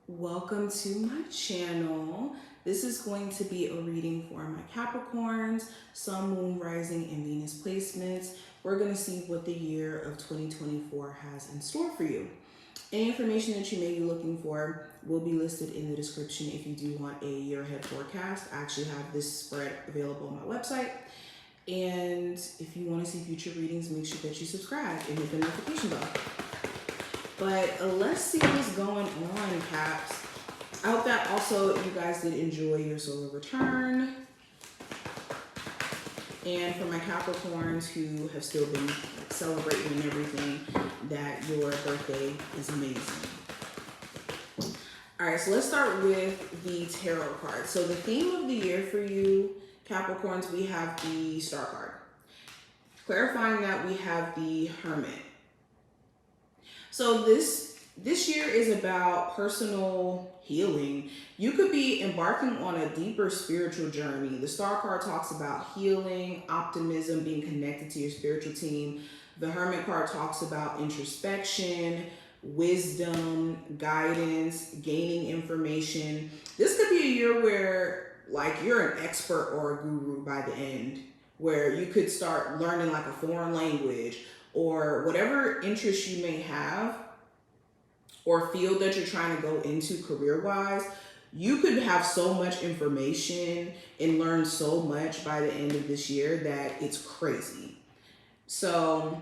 Welcome to my channel. This is going to be a reading for my Capricorns, Sun, Moon, Rising, and Venus placements. We're going to see what the year of 2024 has in store for you. Any information that you may be looking for will be listed in the description if you do want a year ahead forecast. I actually have this spread available on my website. And if you want to see future readings, make sure that you subscribe and hit the notification bell. But let's see what's going on, Caps. I hope that also you guys did enjoy your solar return. And for my Capricorns who have still been celebrating and everything, that your birthday is amazing. All right, so let's start with the tarot card. So the theme of the year for you, Capricorns, we have the Star card. Clarifying that, we have the Hermit. So this year is about personal healing. You could be embarking on a deeper spiritual journey. The Star card talks about healing, optimism, being connected to your spiritual team. The Hermit card talks about introspection, wisdom, guidance, gaining information. This could be a year where like you're an expert or a guru by the end, where you could start learning like a foreign language, or whatever interest you may have or field that you're trying to go into career-wise, you could have so much information and learn so much by the end of this year that it's crazy. So,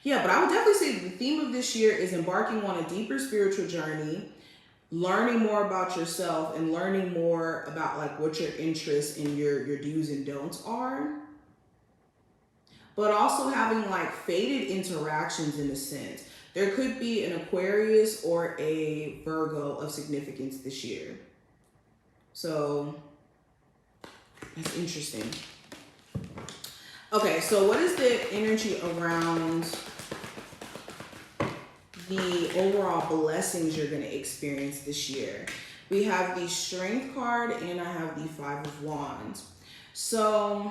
yeah, but I would definitely say the theme of this year is embarking on a deeper spiritual journey, learning more about yourself and learning more about like what your interests and your do's and don'ts are. But also having like faded interactions in a sense. There could be an Aquarius or a Virgo of significance this year. So that's interesting. Okay, so what is the energy around the overall blessings you're going to experience this year? We have the Strength card and I have the Five of Wands. So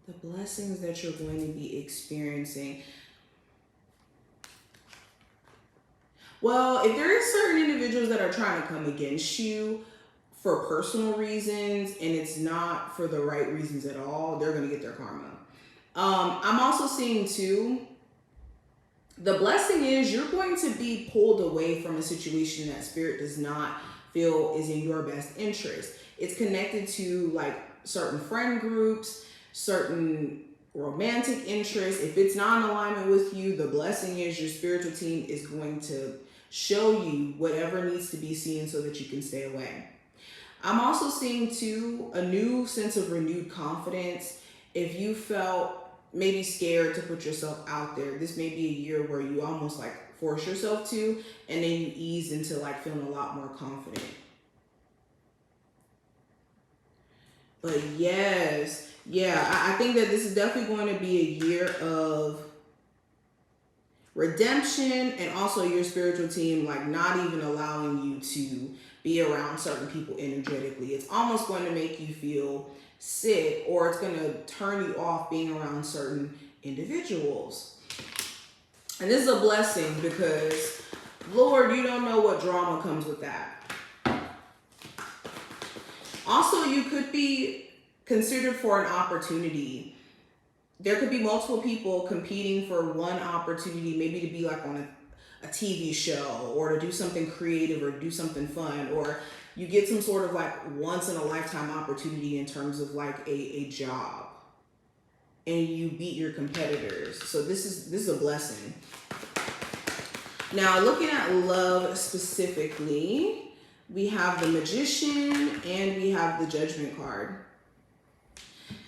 the blessings that you're going to be experiencing. Well, if there is certain individuals that are trying to come against you for personal reasons and it's not for the right reasons at all, they're going to get their karma. I'm also seeing too, the blessing is you're going to be pulled away from a situation that spirit does not feel is in your best interest. It's connected to like certain friend groups, certain romantic interests. If it's not in alignment with you, the blessing is your spiritual team is going to show you whatever needs to be seen so that you can stay away. I'm also seeing too a new sense of renewed confidence. If you felt maybe scared to put yourself out there, this may be a year where you almost like force yourself to, and then you ease into like feeling a lot more confident. But yes, yeah, I think that this is definitely going to be a year of redemption, and also your spiritual team like not even allowing you to be around certain people energetically. It's almost going to make you feel sick, or it's going to turn you off being around certain individuals. And this is a blessing because, Lord, you don't know what drama comes with that. Also, you could be considered for an opportunity. There could be multiple people competing for one opportunity, maybe to be like on a TV show, or to do something creative, or do something fun, or you get some sort of like once in a lifetime opportunity in terms of like a job, and you beat your competitors. So this is a blessing. Now, looking at love specifically, we have the Magician and we have the Judgment card.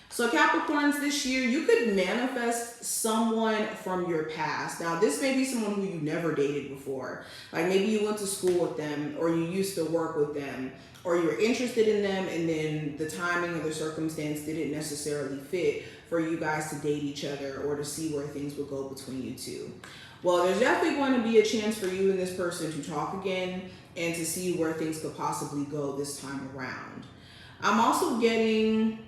So Capricorns, this year, you could manifest someone from your past. Now, this may be someone who you never dated before. Like maybe you went to school with them, or you used to work with them, or you're interested in them, and then the timing or the circumstance didn't necessarily fit for you guys to date each other or to see where things would go between you two. Well, there's definitely going to be a chance for you and this person to talk again and to see where things could possibly go this time around. I'm also getting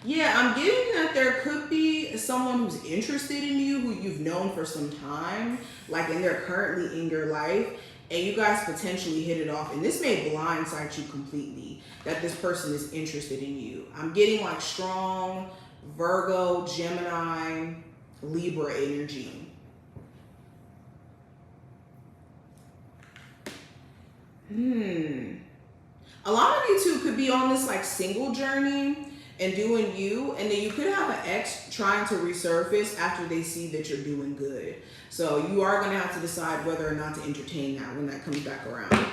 Yeah, I'm getting that there could be someone who's interested in you, who you've known for some time, like, and they're currently in your life, and you guys potentially hit it off. And this may blindside you completely, that this person is interested in you. I'm getting like strong Virgo, Gemini, Libra energy. A lot of you two could be on this like single journey and doing you, and then you could have an ex trying to resurface after they see that you're doing good. So you are going to have to decide whether or not to entertain that when that comes back around.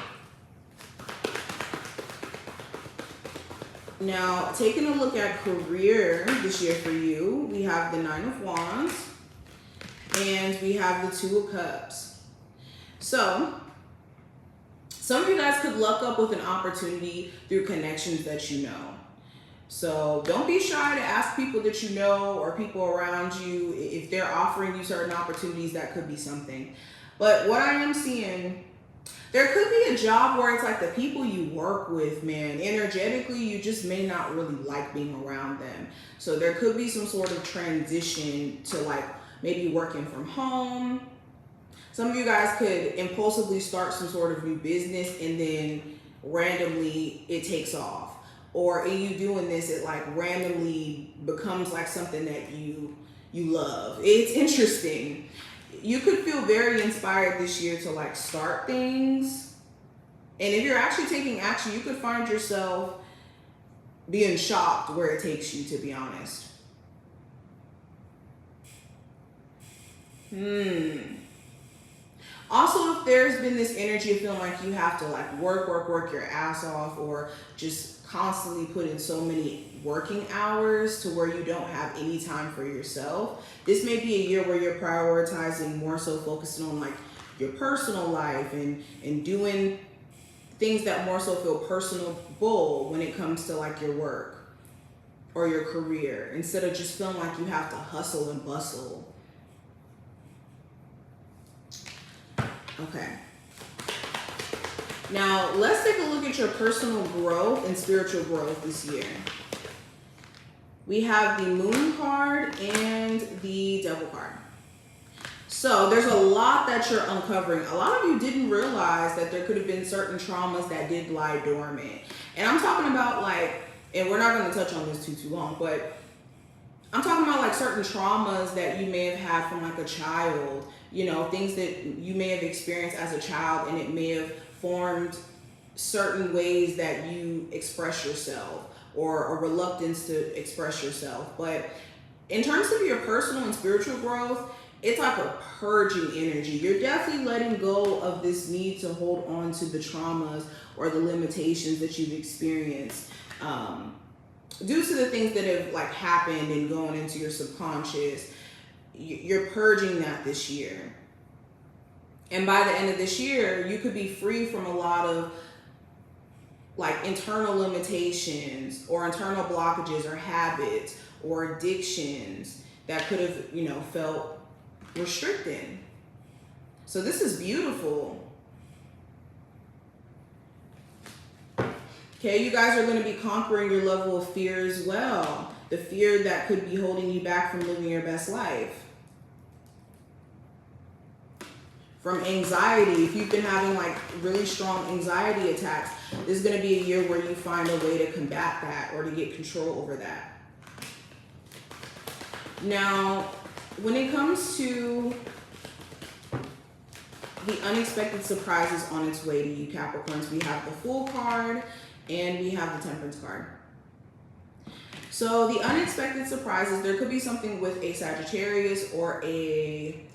Now, taking a look at career this year for you, we have the Nine of Wands and we have the Two of Cups. So some of you guys could luck up with an opportunity through connections that you know. So don't be shy to ask people that you know or people around you if they're offering you certain opportunities. That could be something. But what I am seeing, there could be a job where it's like the people you work with, man, energetically, you just may not really like being around them. So there could be some sort of transition to like maybe working from home. Some of you guys could impulsively start some sort of new business and then randomly it takes off. Or in you doing this, it like randomly becomes like something that you love. It's interesting. You could feel very inspired this year to like start things. And if you're actually taking action, you could find yourself being shocked where it takes you, to be honest. Also, if there's been this energy of feeling like you have to like work your ass off, or just constantly put in so many working hours to where you don't have any time for yourself, this may be a year where you're prioritizing more so focusing on like your personal life and doing things that more so feel personable when it comes to like your work or your career, instead of just feeling like you have to hustle and bustle. Okay. Now, let's take a look at your personal growth and spiritual growth this year. We have the Moon card and the Devil card. So there's a lot that you're uncovering. A lot of you didn't realize that there could have been certain traumas that did lie dormant. And I'm talking about like, and we're not going to touch on this too long, but I'm talking about like certain traumas that you may have had from like a child, you know, things that you may have experienced as a child, and it may have formed certain ways that you express yourself, or a reluctance to express yourself. But in terms of your personal and spiritual growth, it's like a purging energy. You're definitely letting go of this need to hold on to the traumas or the limitations that you've experienced due to the things that have like happened and going into your subconscious. You're purging that this year. And by the end of this year, you could be free from a lot of like internal limitations or internal blockages or habits or addictions that could have, you know, felt restricting. So this is beautiful. Okay, you guys are going to be conquering your level of fear as well. The fear that could be holding you back from living your best life. From anxiety, if you've been having like really strong anxiety attacks, this is going to be a year where you find a way to combat that or to get control over that. Now, when it comes to the unexpected surprises on its way to you, Capricorns, we have the Fool card and we have the Temperance card. So the unexpected surprises, there could be something with a Sagittarius or a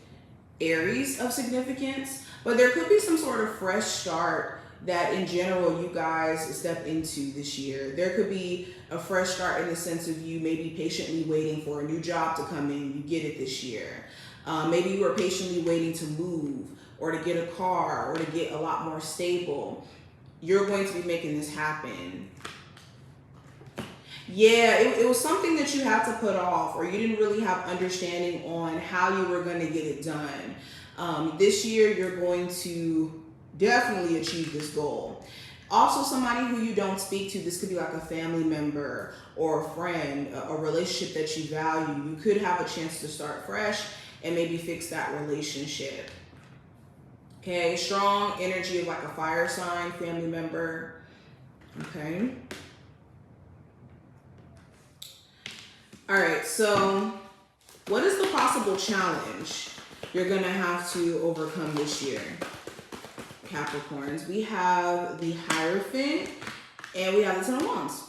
Aries of significance, but there could be some sort of fresh start that in general you guys step into this year. There could be a fresh start in the sense of you maybe patiently waiting for a new job to come in. You get it this year. Maybe you were patiently waiting to move or to get a car or to get a lot more stable. You're going to be making this happen. Yeah, it was something that you had to put off, or you didn't really have understanding on how you were going to get it done. This year, you're going to definitely achieve this goal. Also, somebody who you don't speak to, this could be like a family member or a friend, a relationship that you value. You could have a chance to start fresh and maybe fix that relationship. Okay, strong energy of like a fire sign, family member. Okay. All right, so what is the possible challenge you're gonna have to overcome this year, Capricorns? We have the Hierophant and we have the Ten of Wands.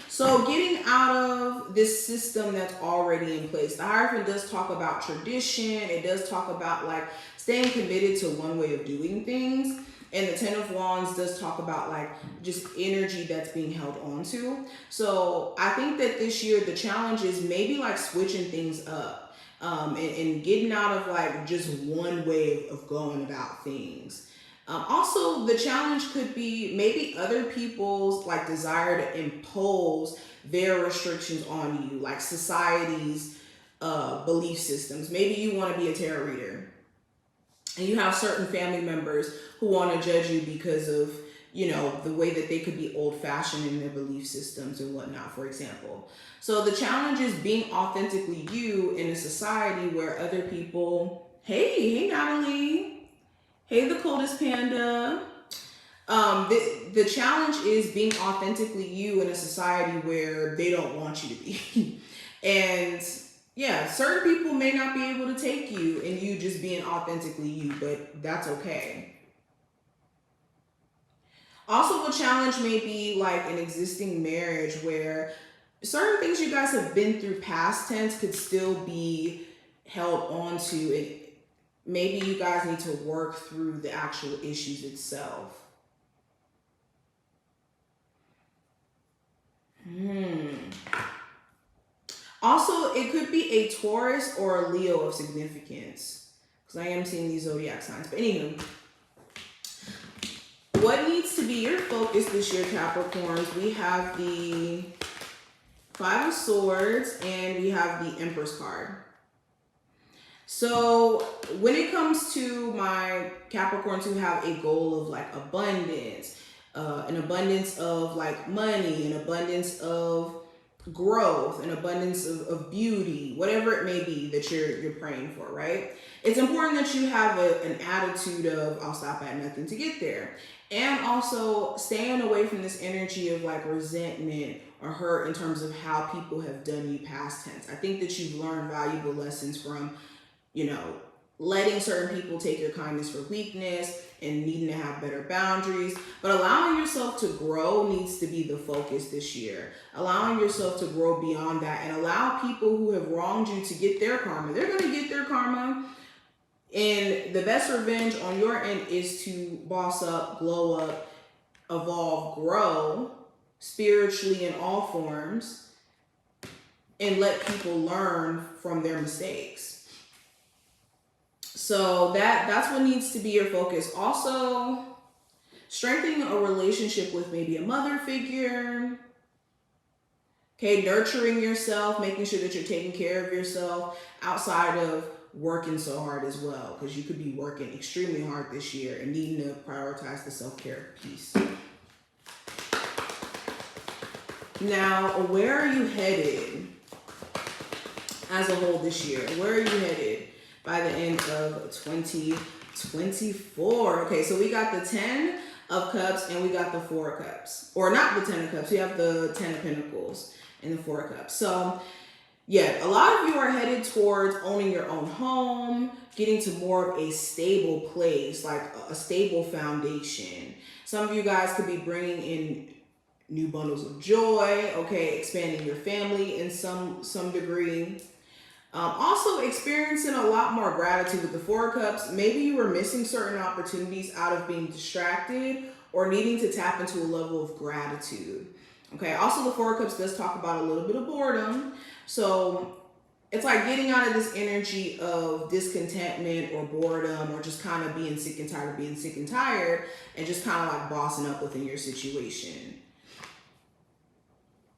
So getting out of this system that's already in place. The Hierophant does talk about tradition. It does talk about like staying committed to one way of doing things. And the Ten of Wands does talk about like just energy that's being held on to. So I think that this year the challenge is maybe like switching things up and getting out of like just one way of going about things. Also, the challenge could be maybe other people's like desire to impose their restrictions on you, like society's belief systems. Maybe you want to be a tarot reader and you have certain family members who want to judge you because of, you know, the way that they could be old-fashioned in their belief systems and whatnot, for example. So the challenge is being authentically you in a society where other people, hey Natalie, hey, the coldest panda. The challenge is being authentically you in a society where they don't want you to be. And yeah, certain people may not be able to take you and you just being authentically you, but that's okay. Also, a challenge may be like an existing marriage where certain things you guys have been through past tense could still be held on to. Maybe you guys need to work through the actual issues itself. Also, it could be a Taurus or a Leo of significance, because I am seeing these zodiac signs. But anywho, what needs to be your focus this year, Capricorns? We have the Five of Swords and we have the Empress card. So when it comes to my Capricorns who have a goal of like abundance, an abundance of like money, an abundance of growth, an abundance of beauty, whatever it may be that you're praying for, right? It's important that you have an attitude of I'll stop at nothing to get there. And also staying away from this energy of like resentment or hurt in terms of how people have done you past tense. I think that you've learned valuable lessons from, you know, letting certain people take your kindness for weakness and needing to have better boundaries. But allowing yourself to grow needs to be the focus this year. Allowing yourself to grow beyond that and allow people who have wronged you to get their karma. They're going to get their karma. And the best revenge on your end is to boss up, glow up, evolve, grow spiritually in all forms and let people learn from their mistakes. So that's what needs to be your focus. Also, strengthening a relationship with maybe a mother figure. Okay, nurturing yourself, making sure that you're taking care of yourself outside of working so hard as well, because you could be working extremely hard this year and needing to prioritize the self-care piece. Now, where are you headed as a whole this year? Where are you headed by the end of 2024? Okay, so we got the 10 of Cups and we got the 4 of Cups. Or not the 10 of Cups, we have the 10 of Pentacles and the 4 of Cups. So yeah, a lot of you are headed towards owning your own home, getting to more of a stable place, like a stable foundation. Some of you guys could be bringing in new bundles of joy, okay, expanding your family in some degree. Also experiencing a lot more gratitude with the 4 of Cups. Maybe you were missing certain opportunities out of being distracted or needing to tap into a level of gratitude. Okay, also the 4 of Cups does talk about a little bit of boredom. So it's like getting out of this energy of discontentment or boredom or just kind of being sick and tired of being sick and tired and just kind of like bossing up within your situation.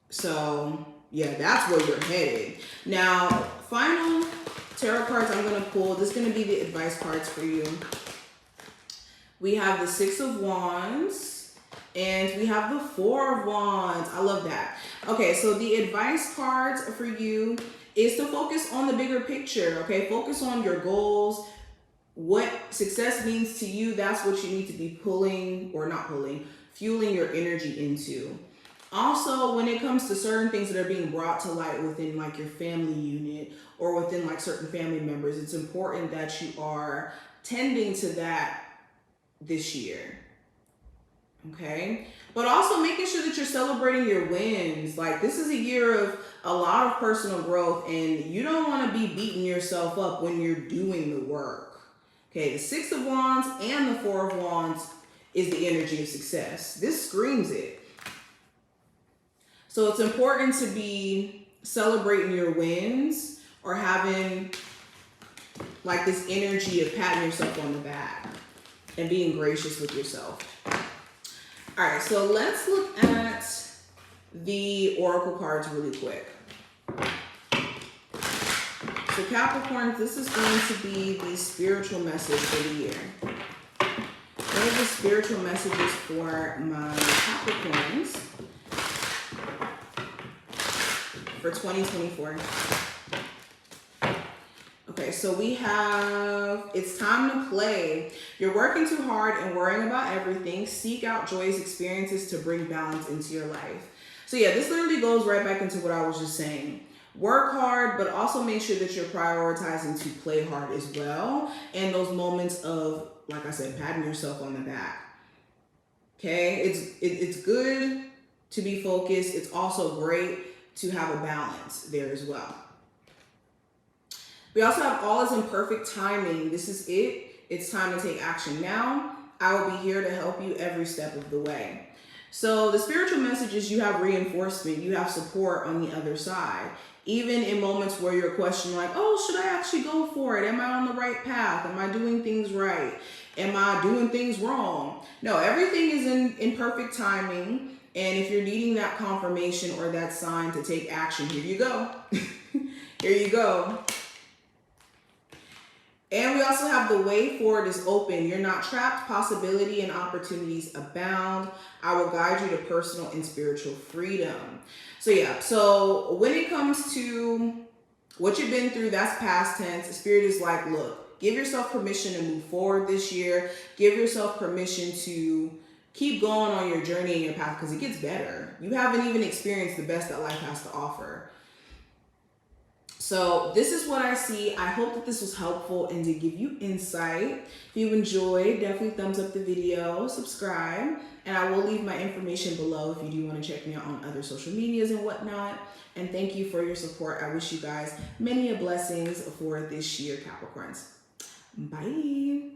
So yeah, that's where you're headed. Now, final tarot cards I'm going to pull. This is going to be the advice cards for you. We have the 6 of Wands And we have the Four of Wands. I love that. Okay, so the advice cards for you is to focus on the bigger picture, okay? Focus on your goals. What success means to you, that's what you need to be pulling, or not pulling, fueling your energy into. Also, when it comes to certain things that are being brought to light within like your family unit or within like certain family members, it's important that you are tending to that this year. Okay, but also making sure that you're celebrating your wins. Like, this is a year of a lot of personal growth, and you don't want to be beating yourself up when you're doing the work. Okay, the Six of Wands and the Four of Wands is the energy of success. This screams it. So it's important to be celebrating your wins or having like this energy of patting yourself on the back and being gracious with yourself. All right, so let's look at the oracle cards really quick. So Capricorn, this is going to be the spiritual message for the year. What are the spiritual messages for my Capricorns for 2024? Okay, so we have, it's time to play. You're working too hard and worrying about everything. Seek out joyous experiences to bring balance into your life. So yeah, this literally goes right back into what I was just saying. Work hard, but also make sure that you're prioritizing to play hard as well. And those moments of, like I said, patting yourself on the back. Okay, it's good to be focused. It's also great to have a balance there as well. We also have all is in perfect timing. This is it. It's time to take action now. I will be here to help you every step of the way. So the spiritual message is you have reinforcement. You have support on the other side. Even in moments where you're questioning like, oh, should I actually go for it? Am I on the right path? Am I doing things right? Am I doing things wrong? No, everything is in perfect timing. And if you're needing that confirmation or that sign to take action, here you go. Here you go. And we also have the way forward is open. You're not trapped. Possibility and opportunities abound. I will guide you to personal and spiritual freedom. So yeah, so when it comes to what you've been through, that's past tense. The Spirit is like, look, give yourself permission to move forward this year. Give yourself permission to keep going on your journey and your path, because it gets better. You haven't even experienced the best that life has to offer. So this is what I see. I hope that this was helpful and to give you insight. If you enjoyed, definitely thumbs up the video, subscribe, and I will leave my information below if you do want to check me out on other social medias and whatnot. And thank you for your support. I wish you guys many blessings for this year, Capricorns. Bye.